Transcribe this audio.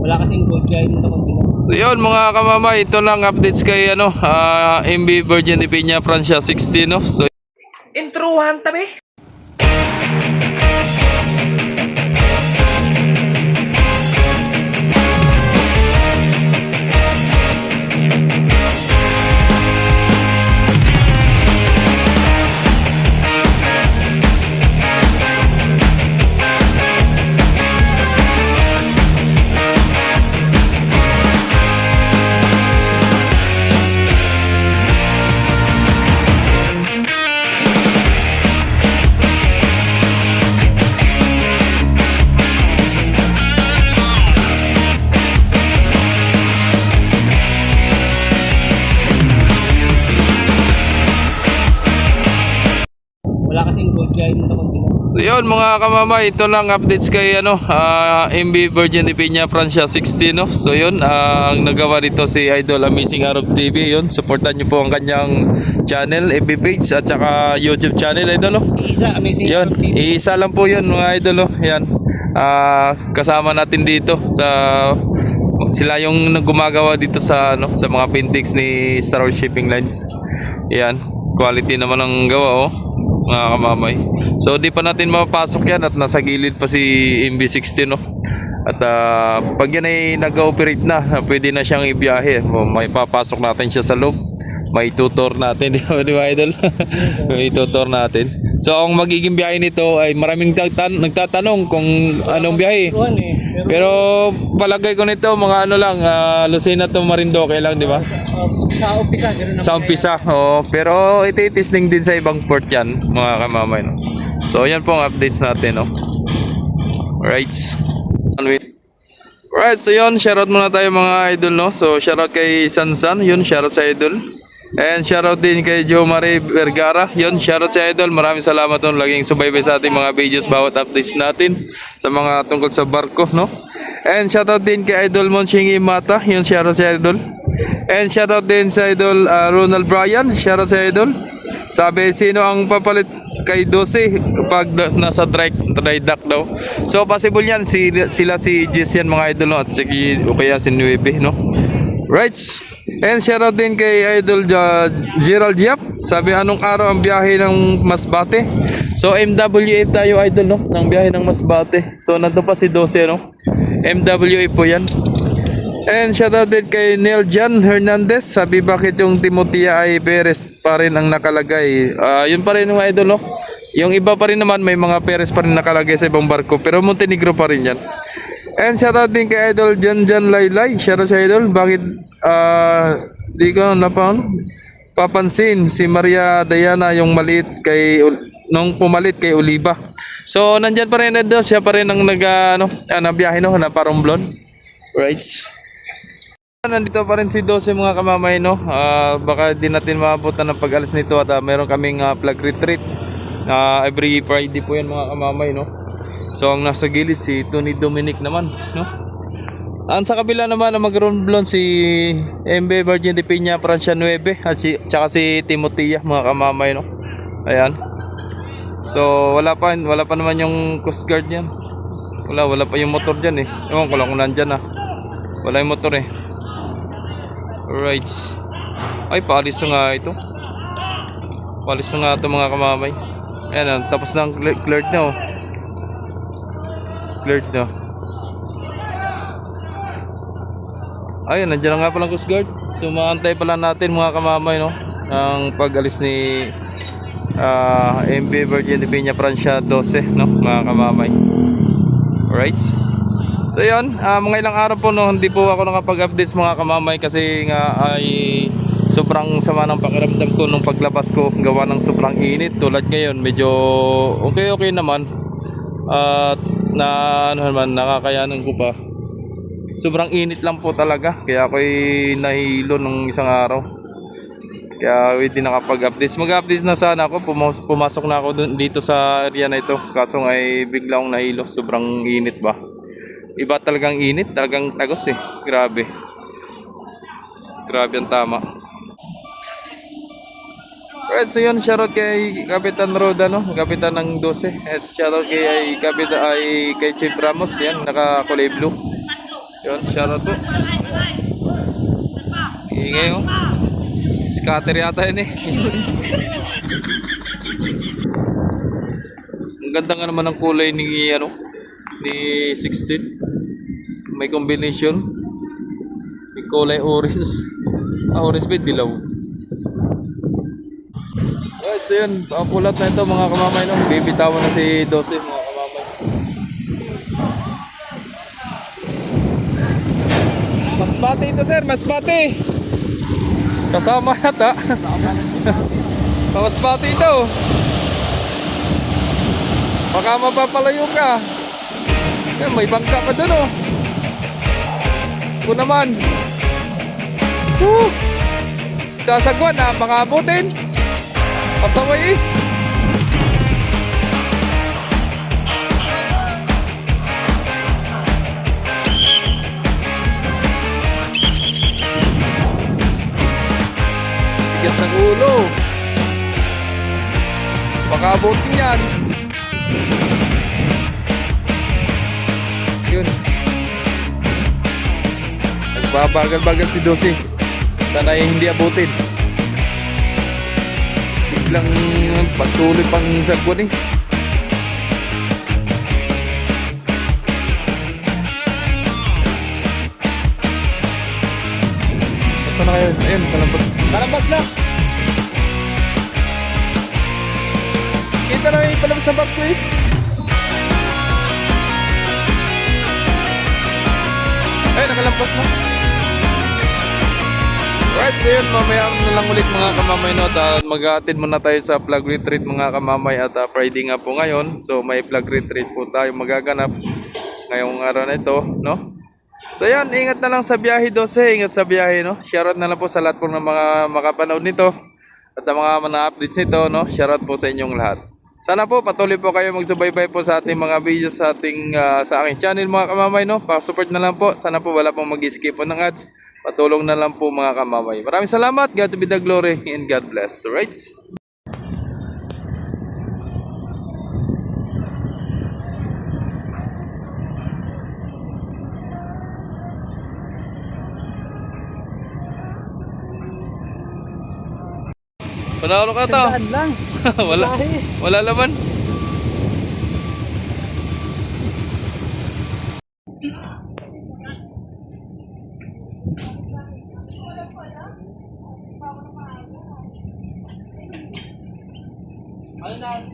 Wala kasing gold kaya hindi naman din. So yun mga kamamay, ito lang updates kay MB Virgin de Peña Francia 16 no. So introhan tabi. Wala kasing gold kaya hindi naman din. So yun mga kamamay, ito lang updates kay MB Virgin de Peña Francia 16 no. So yun, ang nagawa dito si Idol Amazing Arab TV. Yun, supportan niyo po ang kanyang channel, FB page at saka YouTube channel Idol no. Isa, amazing. Yun, iisa lang po yun mga idol oh. Yan. Kasama natin dito sa sila yung gumagawa dito sa sa mga paintings ni Star Wars Shipping Lines. Yan, quality naman ang gawa oh mga kamamay. So di pa natin mapapasok yan at nasa gilid pa si MB16 no. At pag yan ay nag-ooperate na, pwede na siyang ibiyahe. May papasok natin siya sa loob. May tutor natin, di ba idol? May tutor natin. So ang magiging biyahe nito ay maraming nagtatanong kung anong biyahe. Pero palagay ko nito mga lang, Lucena to Marinduque lang, di ba? Sa umpisa, ganoon na. Sa umpisa, oh. Pero iti-testing din sa ibang port yan, mga kamamay. No? So yan po ang updates natin, no? Alright. Alright, so yun, shoutout muna tayo mga idol, no? So shoutout kay Sansan, yun, shoutout sa idol. And shoutout din kay Jo Marie Vergara. Yun, shoutout sa idol. Maraming salamat doon. Laging subaybay sa ating mga videos, bawat updates natin sa mga tungkol sa barko, no? And shoutout din kay Idol Monsinghi Mata. Yun, shoutout sa idol. And shoutout din sa idol Ronald Bryan. Shoutout sa idol. Sabi, sino ang papalit kay 12 kapag nasa dry dock daw? So possible yan, sila si Jess yan mga idol, no? At o kaya si Nueve, no? Right. And shoutout din kay Idol Gerald Yap. Sabi, anong araw ang biyahe ng Masbate? So MWF tayo idol, no? Ng biyahe ng Masbate. So nandun pa si 12, no? MWF po yan. And shoutout din kay Neil Jan Hernandez. Sabi, bakit yung Timotia ay Perez pa rin ang nakalagay? Yun pa rin yung idol, no? Yung iba pa rin naman may mga Perez pa rin nakalagay sa ibang barko, pero Montenegro pa rin yan. And shoutout din kay Idol Jan Laylay. Shoutout sa idol. Bakit di ko papansin si Maria Diana yung maliit kay nung pumalit kay Oliva. So nandyan pa rin idol, siya pa rin ang nabiyahe no, na Paromblon. Right. Nandito pa rin si 12 mga kamamay, no. Baka di natin maabutan ng pag-alis nito at meron kaming flag retreat. Every Friday po yan mga kamamay, no. So ang nasa gilid si Tony Dominic naman, no. Ang sa kabila naman na mag-romblon si MB Virgin de Peña Francia 9 at tsaka si Timotia mga kamamay, no. Ayan. So wala pa naman yung Coast Guard niyan. Wala pa yung motor diyan eh. Ewan ko lang kung nandiyan na. Wala yung motor eh. Alright. Ay, paalis na nga ito. Paalis na nga ito mga kamamay. Ayan, tapos na cleared na oh. Cleared na. Ayun, nandiyan na nga palang Coast Guard. So maantay pala natin mga kamamay, no, ang pag-alis ni MB Virgin de Peña Francia 12, no, mga kamamay. Alright. So yun, mga ilang araw po, no, hindi po ako nakapag-updates mga kamamay kasi nga ay sobrang sama ng pakiramdam ko nung paglabas ko gawa ng sobrang init. Tulad ngayon, medyo okay naman. At nakakayanan ko pa. Sobrang init lang po talaga, kaya ako'y nahilo nung isang araw. Kaya hindi nakapag-updates. Mag-updates na sana ako, pumasok na ako dito sa area na ito. Kaso ay biglang nahilo, sobrang init ba. Iba talagang init, talagang tagos eh. Grabe. Grabe ang tama. Alright, so yun, shoutout kay Kapitan Roda, no? Kapitan ng 12. At shoutout kay Chief Ramos, yan, naka kulay blue. Yun, shoutout po. Ingay oh. Scatter yata yun eh. Ang ganda nga naman ng kulay ni ni 16. May combination. May kulay orange. Orange ba dilaw. Alright, so yun, pulat na ito mga kamamay no. Bibitawan na si 12 mga kamamay. Masbate ito sir, masbate. Kasama yata. Masbate ito. Baka mapapalayo ka. May bangka pa dun oh. Ito naman. Woo! Sasagwan na, makabutin. Pasaway eh. Tigas ng ulo. Makabutin yan. Yun. Nagbabagal-bagal si Dosi. Sana ay hindi abutin. Biglang patuloy pang sagwan eh. Basta na kayo. Ayun, palabas. Palabas na! Kita na yung palabas sa back ko eh. Ay, nakalampas na. Right, so yun, mamaya na lang ulit mga kamamay no. At mag-a-attend muna tayo sa flag retreat mga kamamay. At Friday nga po ngayon. So may flag retreat po tayo magaganap ngayong araw na ito, no? So yan, ingat na lang sa biyahe 12. Ingat sa biyahe, no? Shoutout na lang po sa lahat po ng mga makapanood nito. At sa mga updates nito, no? Shoutout po sa inyong lahat. Sana po patuloy po kayo magsubaybay po sa ating mga videos sa ating sa aking channel mga kamamay no. Pa-support na lang po. Sana po wala pong mag-skip po ng ads. Patulong na lang po mga kamamay. Maraming salamat. God to be the glory and God bless. Alright. Panalo ka to. Sandaan lang. Wala. Sahi. Wala laman. Ano na kasi